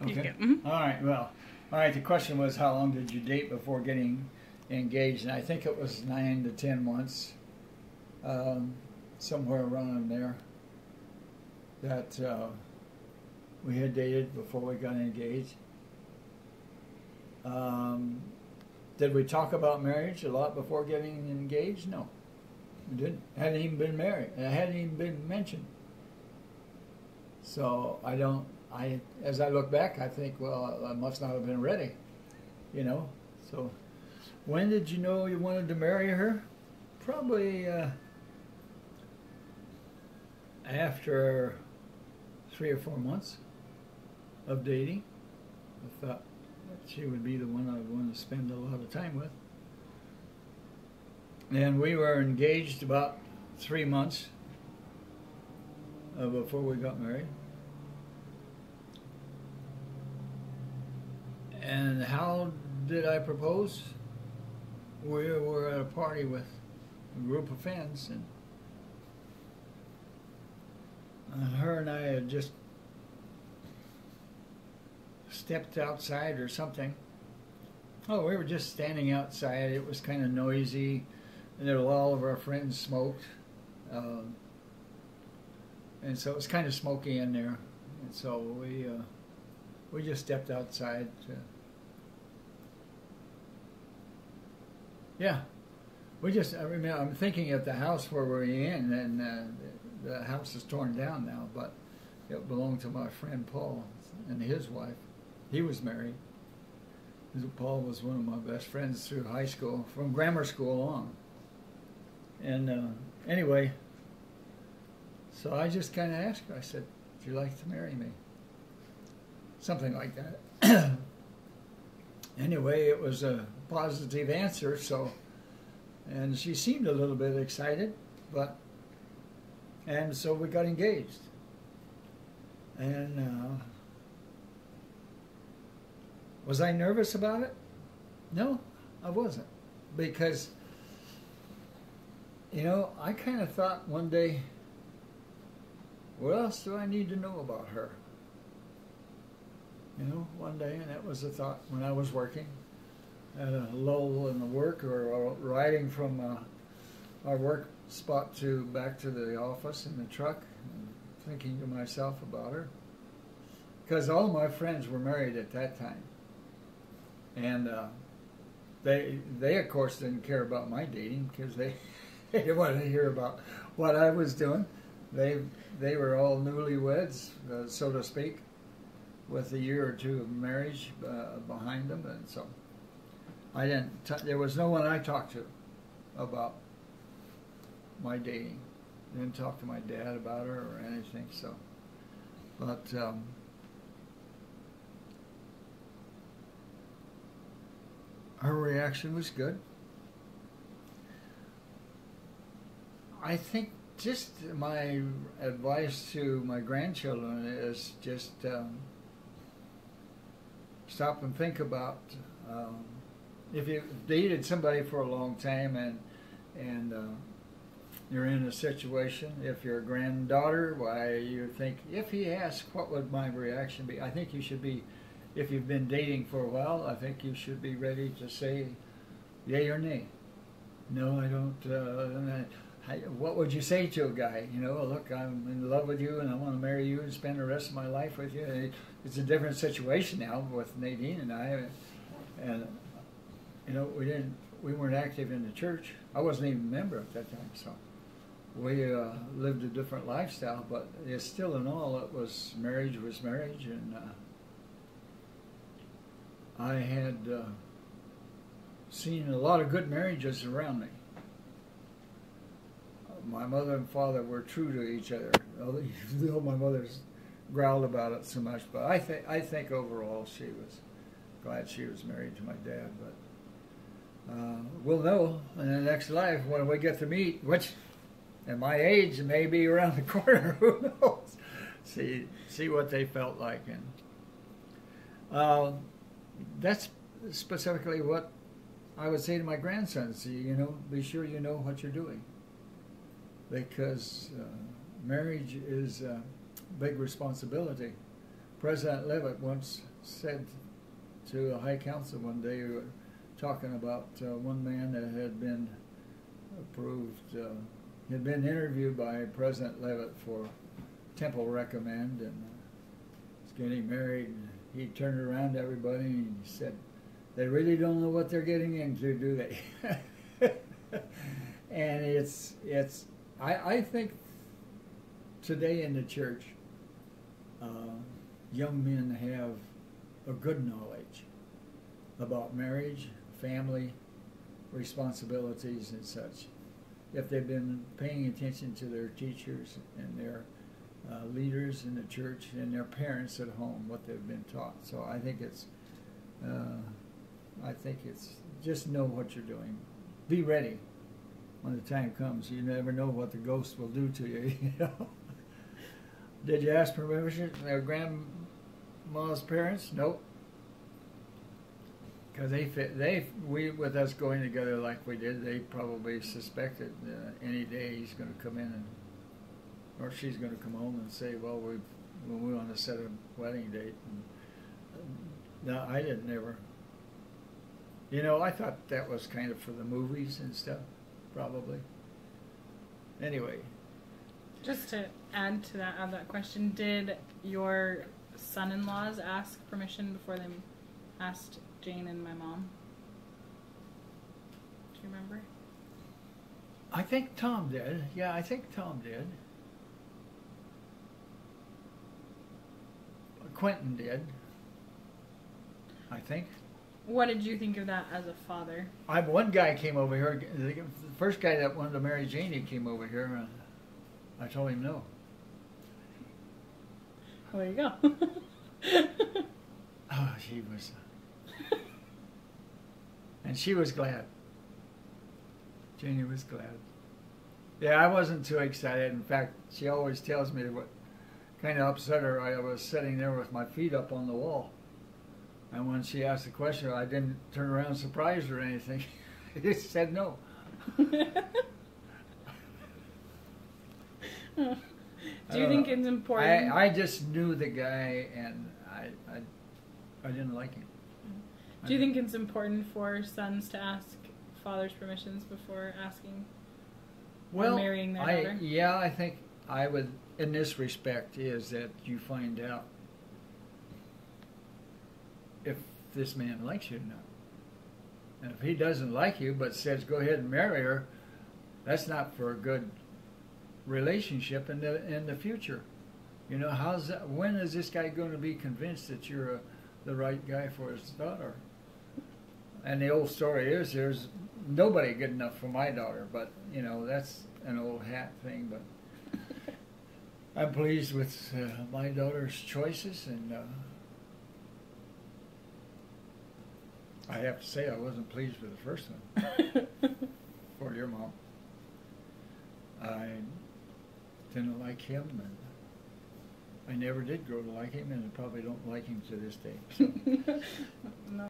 Okay. Mm-hmm. All right. Well, all right. The question was, how long did you date before getting engaged? And I think it was 9 to 10 months, somewhere around there, that we had dated before we got engaged. Did we talk about marriage a lot before getting engaged? No, we didn't. Hadn't even been married. It hadn't even been mentioned. So as I look back, I think, well, I must not have been ready, you know. So, when did you know you wanted to marry her? Probably after 3 or 4 months of dating. I thought that she would be the one I would want to spend a lot of time with. And we were engaged about 3 months before we got married. And how did I propose? We were at a party with a group of friends, and her and I had just stepped outside or something. Oh, we were just standing outside. It was kind of noisy, and there all of our friends smoked. And so it was kind of smoky in there. And so we just stepped outside. I remember, I'm thinking of the house where we're in, and the house is torn down now, but it belonged to my friend Paul and his wife. He was married. Paul was one of my best friends through high school, from grammar school on. And anyway, so I just kind of asked her, I said, would you like to marry me? Something like that. Anyway, it was a positive answer, and she seemed a little bit excited, and so we got engaged. And was I nervous about it? No, I wasn't, because, I kind of thought one day, what else do I need to know about her? One day, and that was a thought when I was working at a lull in the work, or riding from our work spot back to the office in the truck, and thinking to myself about her, because all my friends were married at that time, and they of course didn't care about my dating, because they didn't want to hear about what I was doing. They were all newlyweds, so to speak, with a year or two of marriage behind them, and so I didn't. There was no one I talked to about my dating. I didn't talk to my dad about her or anything. So, but her reaction was good. I think just my advice to my grandchildren is just stop and think about if you've dated somebody for a long time and you're in a situation. If you're a granddaughter, why you think, if he asks what would my reaction be, I think you should be, if you've been dating for a while, I think you should be ready to say yay or nay. No, I don't. What would you say to a guy? Look, I'm in love with you and I want to marry you and spend the rest of my life with you. It's a different situation now with Nadine and I, and we weren't active in the church. I wasn't even a member at that time, so we lived a different lifestyle. But it's still, in all, it was marriage, and I had seen a lot of good marriages around me. My mother and father were true to each other, though my mother's growled about it so much. But I think overall she was glad she was married to my dad. But we'll know in the next life when we get to meet, which at my age may be around the corner. Who knows? See what they felt like, and that's specifically what I would say to my grandsons. Be sure you know what you're doing. Because marriage is a big responsibility. President Levitt once said to a high council one day, we were talking about one man that had been approved, had been interviewed by President Levitt for Temple Recommend, and was getting married. And he turned around to everybody and he said, "They really don't know what they're getting into, do they?" And I think today in the church, young men have a good knowledge about marriage, family, responsibilities and such. If they've been paying attention to their teachers and their leaders in the church and their parents at home, what they've been taught. So I think it's just know what you're doing. Be ready when the time comes. You never know what the ghost will do to you. You know. Did you ask permission from their grandma's parents? Nope. Because we with us going together like we did, they probably suspected any day he's going to come in or she's going to come home and say, "Well, we want to set a wedding date." And, no, I didn't ever. You know, I thought that was kind of for the movies and stuff, probably. Anyway. Just to add to that question, did your son-in-laws ask permission before they asked Jane and my mom? Do you remember? I think Tom did. Yeah, I think Tom did. Quentin did. I think. What did you think of that as a father? One guy came over here. The first guy that wanted to marry Janie came over here. I told him no. Well, there you go. Oh, she was... And she was glad. Janie was glad. Yeah, I wasn't too excited. In fact, she always tells me what kind of upset her. I was sitting there with my feet up on the wall. And when she asked the question, I didn't turn around surprised or anything. I just said no. Do you think it's important? I just knew the guy, and I didn't like him. Do you think it's important for sons to ask fathers' permissions before asking or marrying their daughter? Yeah, I think I would, in this respect, is that you find out if this man likes you or not. And if he doesn't like you but says go ahead and marry her, that's not for a good relationship in the future. You know, when is this guy going to be convinced that you're the right guy for his daughter? And the old story is there's nobody good enough for my daughter, but you know, that's an old hat thing. But I'm pleased with my daughter's choices, and I have to say I wasn't pleased with the first one for your mom. I didn't like him, and I never did grow to like him, and I probably don't like him to this day. So. No.